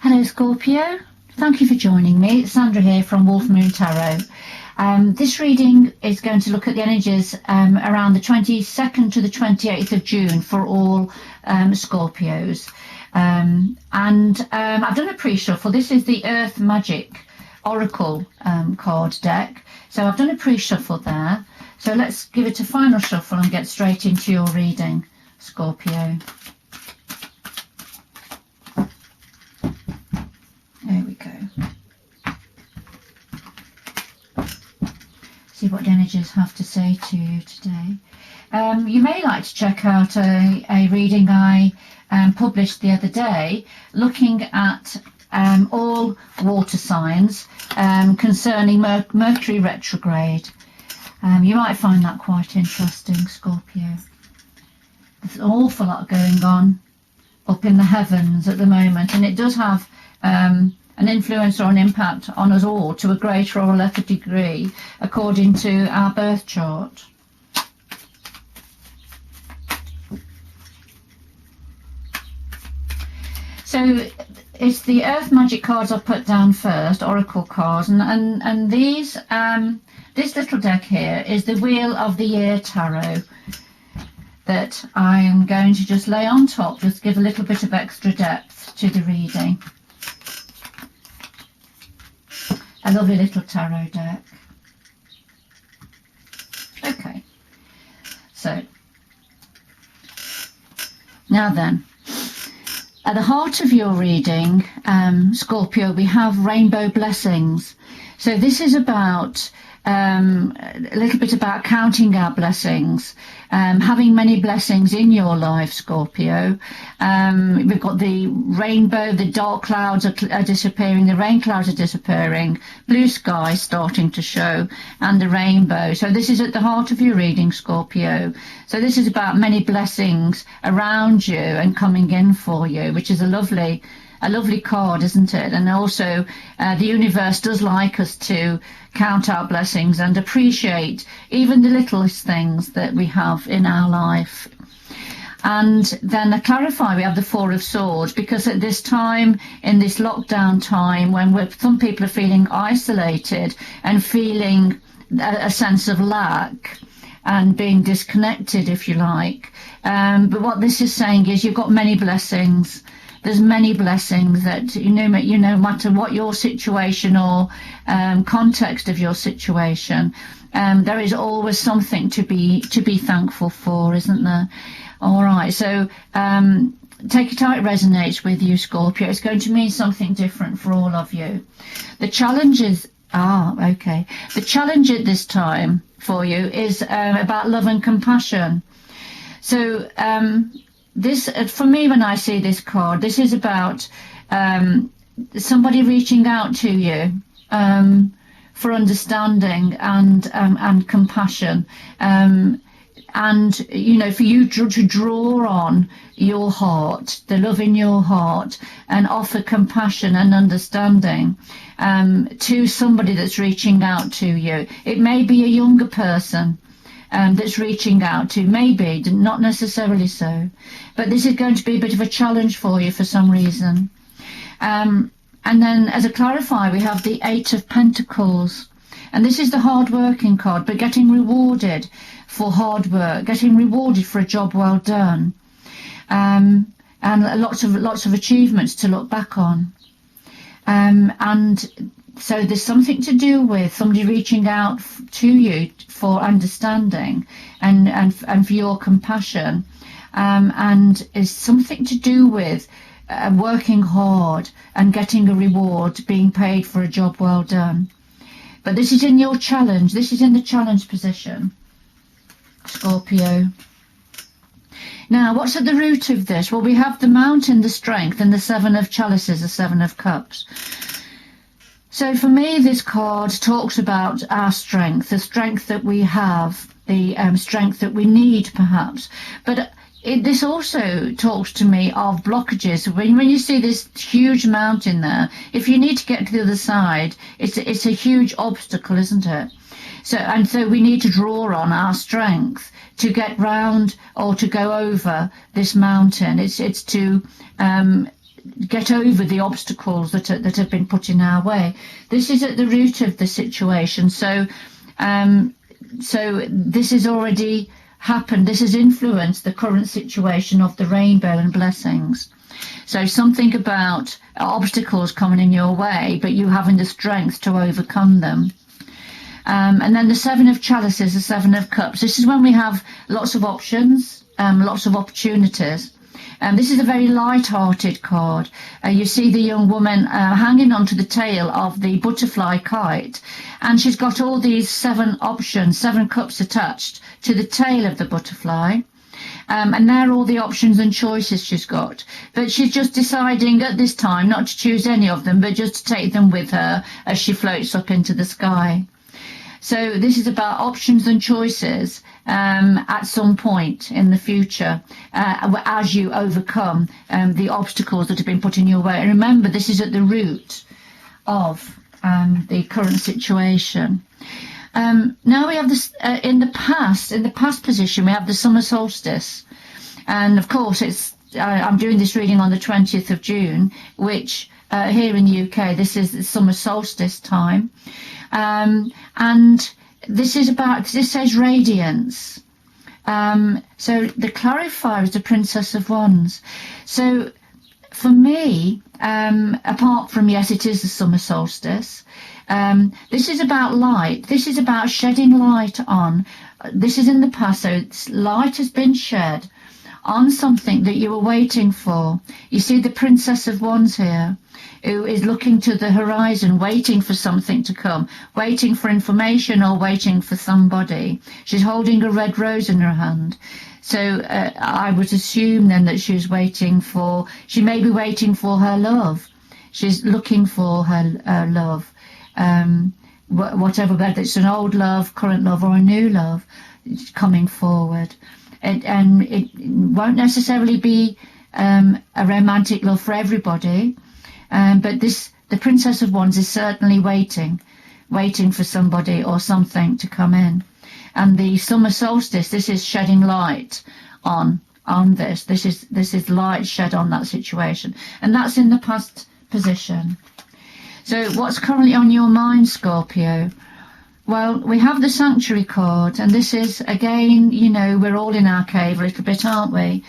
Hello Scorpio, thank you for joining me. It's Sandra here from Wolf Moon Tarot. This reading is going to look at the energies around the 22nd to the 28th of June for all Scorpios. I've done a pre-shuffle. This is the Earth Magic Oracle card deck. So I've done a pre-shuffle there. So let's give it a final shuffle and get straight into your reading, Scorpio. There we go. See what the energies have to say to you today. You may like to check out a reading I published the other day, looking at all water signs concerning Mercury retrograde. You might find that quite interesting, Scorpio. There's an awful lot going on up in the heavens at the moment, and it does have an influence or an impact on us all to a greater or a lesser degree according to our birth chart. So it's the Earth Magic cards I've put down first, Oracle cards, and these this little deck here is the Wheel of the Year Tarot that I am going to just lay on top, just give a little bit of extra depth to the reading. A lovely little tarot deck. Okay, so now then, at the heart of your reading, Scorpio, we have rainbow blessings. So this is about a little bit about counting our blessings, having many blessings in your life, Scorpio. We've got the rainbow, the dark clouds are disappearing, the rain clouds are disappearing, blue sky starting to show, and the rainbow. So this is at the heart of your reading, Scorpio. So this is about many blessings around you and coming in for you, which is a lovely card, isn't it? And also the universe does like us to count our blessings and appreciate even the littlest things that we have in our life. And then to clarify, we have the Four of Swords, because at this time, in this lockdown time, when some people are feeling isolated and feeling a sense of lack and being disconnected, if you like, but what this is saying is you've got many blessings. There's many blessings that, no matter what your situation or context of your situation, there is always something to be thankful for, isn't there? All right, so take it how it resonates with you, Scorpio. It's going to mean something different for all of you. The challenge is, the challenge at this time for you is about love and compassion. So, this, for me, when I see this card, this is about somebody reaching out to you for understanding and compassion, and for you to draw on your heart, the love in your heart, and offer compassion and understanding to somebody that's reaching out to you. It may be a younger person that's reaching out to, maybe, not necessarily so, but this is going to be a bit of a challenge for you for some reason. And then as a clarifier, we have the Eight of Pentacles, and this is the hard working card, but getting rewarded for hard work, getting rewarded for a job well done, and lots of achievements to look back on. And so there's something to do with somebody reaching out to you for understanding and for your compassion, and is something to do with working hard and getting a reward, being paid for a job well done. But this is in your challenge. This is in the challenge position, Scorpio. Now, what's at the root of this? Well, we have the Mountain, the Strength, and the Seven of Chalices, the Seven of Cups. So for me, this card talks about our strength, the strength that we have, the strength that we need, perhaps. But this also talks to me of blockages. When you see this huge mountain there, if you need to get to the other side, it's a huge obstacle, isn't it? So we need to draw on our strength to get round or to go over this mountain. It's to get over the obstacles that have been put in our way. This is at the root of the situation. So this has already happened. This has influenced the current situation of the rainbow and blessings. So something about obstacles coming in your way, but you having the strength to overcome them. And then the Seven of Chalices, the Seven of Cups. This is when we have lots of options, lots of opportunities. This is a very light-hearted card. You see the young woman hanging onto the tail of the butterfly kite, and she's got all these 7 options, 7 cups attached to the tail of the butterfly. And they're all the options and choices she's got. But she's just deciding at this time not to choose any of them, but just to take them with her as she floats up into the sky. So this is about options and choices at some point in the future as you overcome the obstacles that have been put in your way. And remember, this is at the root of the current situation. Now we have this in the past position, we have the summer solstice. And of course, I'm doing this reading on the 20th of June, which here in the UK, this is the summer solstice time. And this says radiance. So the clarifier is the Princess of Wands. So for me, apart from, yes, it is the summer solstice, this is about light. This is about shedding light on. This is in the past, so light has been shed on something that you were waiting for. You see the Princess of Wands here, who is looking to the horizon, waiting for something to come, waiting for information or waiting for somebody. She's holding a red rose in her hand. So I would assume then that she may be waiting for her love. She's looking for her love, whatever, whether it's an old love, current love, or a new love coming forward. And it won't necessarily be a romantic love for everybody, but the Princess of Wands is certainly waiting for somebody or something to come in. And the summer solstice, this is shedding light on this. This is light shed on that situation, and that's in the past position. So what's currently on your mind, Scorpio? Well, we have the Sanctuary card, and this is, again, we're all in our cave a little bit, aren't we?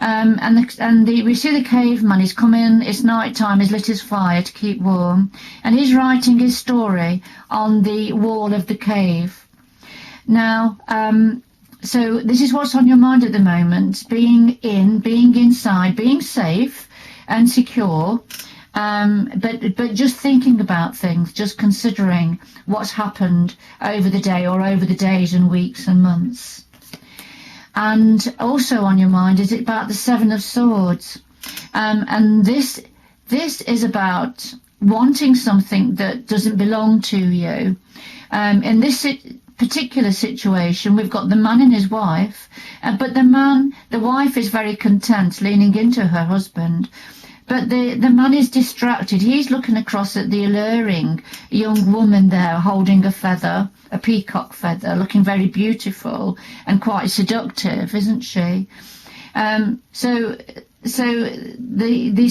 We see the caveman, he's come in, it's night time, he's lit his fire to keep warm, and he's writing his story on the wall of the cave. Now, so this is what's on your mind at the moment, being inside, being safe and secure, but just thinking about things, just considering what's happened over the day or over the days and weeks and months. And also on your mind is about the Seven of Swords, and this is about wanting something that doesn't belong to you. In this particular situation, we've got the man and his wife, but the wife is very content, leaning into her husband. But the man is distracted. He's looking across at the alluring young woman there, holding a feather, a peacock feather, looking very beautiful and quite seductive, isn't she? So the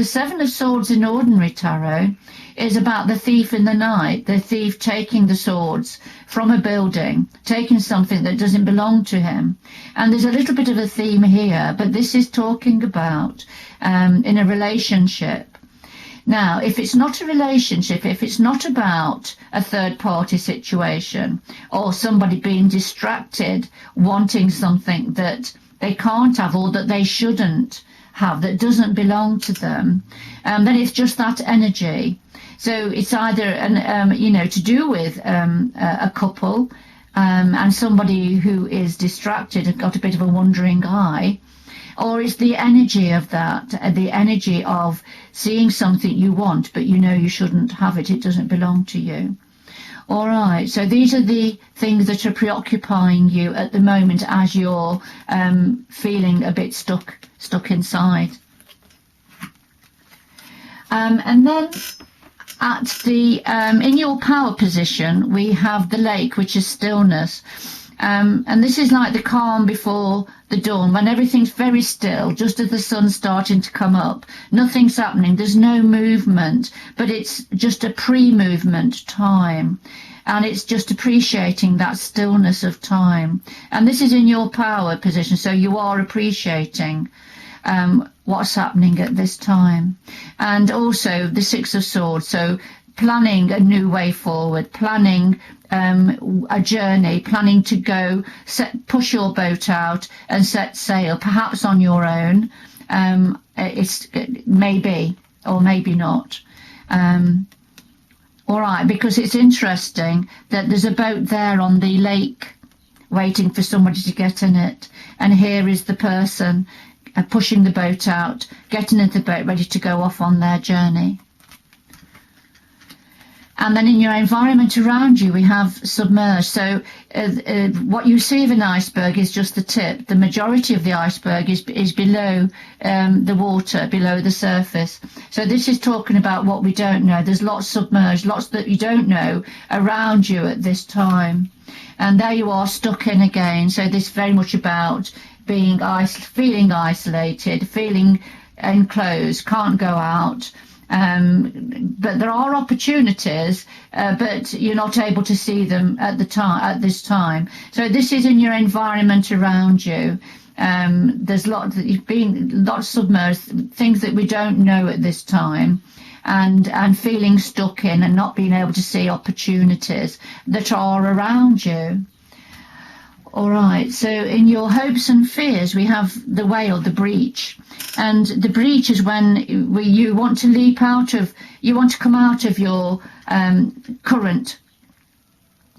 Seven of Swords in ordinary tarot is about the thief in the night, the thief taking the swords from a building, taking something that doesn't belong to him. And there's a little bit of a theme here, but this is talking about in a relationship. Now, if it's not a relationship, if it's not about a third-party situation or somebody being distracted, wanting something that they can't have or that they shouldn't have, that doesn't belong to them, then it's just that energy. So it's either to do with a couple and somebody who is distracted and got a bit of a wandering eye, or it's the energy of that, the energy of seeing something you want but you shouldn't have it, it doesn't belong to you. All right, so these are the things that are preoccupying you at the moment as you're feeling a bit stuck inside. And then at the in your power position, we have the lake, which is stillness. And this is like the calm before the dawn, when everything's very still, just as the sun's starting to come up. Nothing's happening. There's no movement, but it's just a pre-movement time. And it's just appreciating that stillness of time. And this is in your power position, so you are appreciating what's happening at this time. And also the Six of Swords, so planning a new way forward, planning a journey, planning to go, push your boat out and set sail, perhaps on your own. It may be, or maybe not. All right, because it's interesting that there's a boat there on the lake waiting for somebody to get in it. And here is the person pushing the boat out, getting into the boat, ready to go off on their journey. And then in your environment around you, we have submerged. So what you see of an iceberg is just the tip. The majority of the iceberg is below the water, below the surface. So this is talking about what we don't know. There's lots submerged, lots that you don't know around you at this time. And there you are, stuck in again. So this is very much about being feeling isolated, feeling enclosed, can't go out. But there are opportunities, but you're not able to see them at this time. So this is in your environment around you. There's lots submerged, things that we don't know at this time, and feeling stuck in and not being able to see opportunities that are around you. All right, so in your hopes and fears, we have the whale, the breach. And the breach is when you want to come out of your current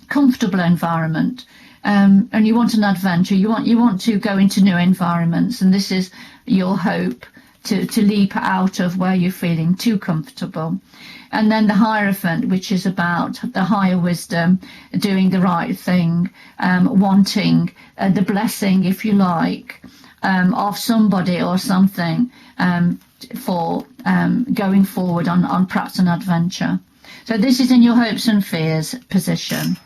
comfortable environment, and you want an adventure. You want to go into new environments, and this is your hope to leap out of where you're feeling too comfortable. And then the Hierophant, which is about the higher wisdom, doing the right thing, wanting the blessing, if you like, of somebody or something for going forward on perhaps an adventure. So this is in your hopes and fears position.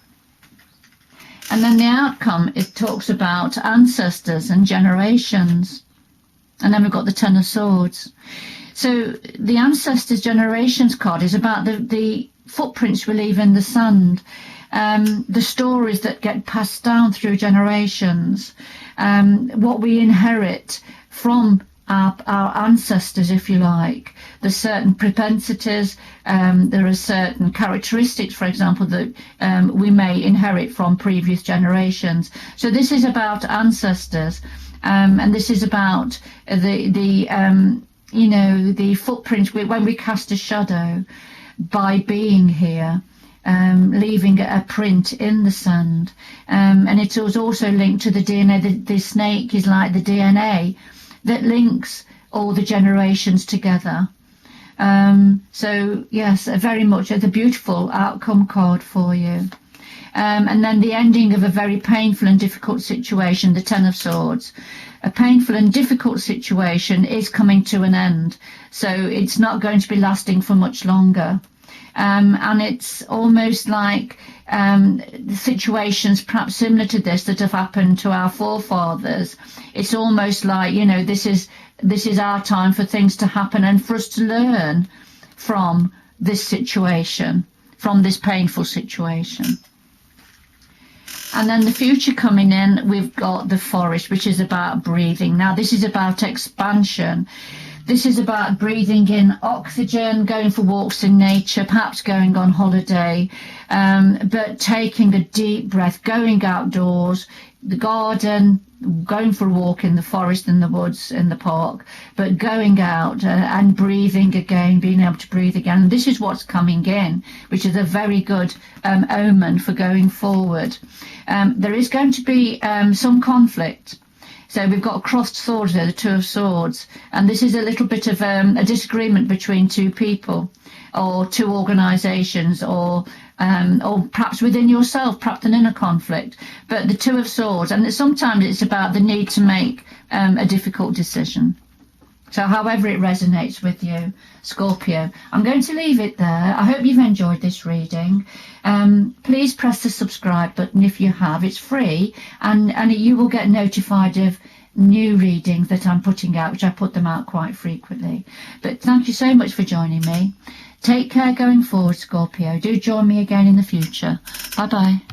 And then the outcome, it talks about ancestors and generations. And then we've got the Ten of Swords. So the ancestors' generations card is about the footprints we leave in the sand, the stories that get passed down through generations, what we inherit from our ancestors, if you like. There's certain propensities, there are certain characteristics, for example, that we may inherit from previous generations. So this is about ancestors, and this is about the footprint when we cast a shadow by being here, leaving a print in the sand. And it was also linked to the DNA. The snake is like the DNA that links all the generations together. So yes, very much a beautiful outcome card for you. And then the ending of a very painful and difficult situation, the Ten of Swords. A painful and difficult situation is coming to an end, so it's not going to be lasting for much longer. And it's almost like situations perhaps similar to this that have happened to our forefathers. It's almost like, this is our time for things to happen and for us to learn from this situation, from this painful situation. And then the future coming in, we've got the Forest, which is about breathing. Now, this is about expansion. This is about breathing in oxygen, going for walks in nature, perhaps going on holiday, but taking a deep breath, going outdoors, the garden, going for a walk in the forest, in the woods, in the park, but going out and breathing again, being able to breathe again. And this is what's coming in, which is a very good omen for going forward. There is going to be some conflict. So we've got crossed swords there, the Two of Swords, and this is a little bit of a disagreement between two people or two organisations, or perhaps within yourself, perhaps an inner conflict. But the Two of Swords, and sometimes it's about the need to make a difficult decision. So however it resonates with you, Scorpio. I'm going to leave it there. I hope you've enjoyed this reading. Please press the subscribe button if you have. It's free, and you will get notified of new readings that I'm putting out, which I put them out quite frequently. But thank you so much for joining me. Take care going forward, Scorpio. Do join me again in the future. Bye-bye.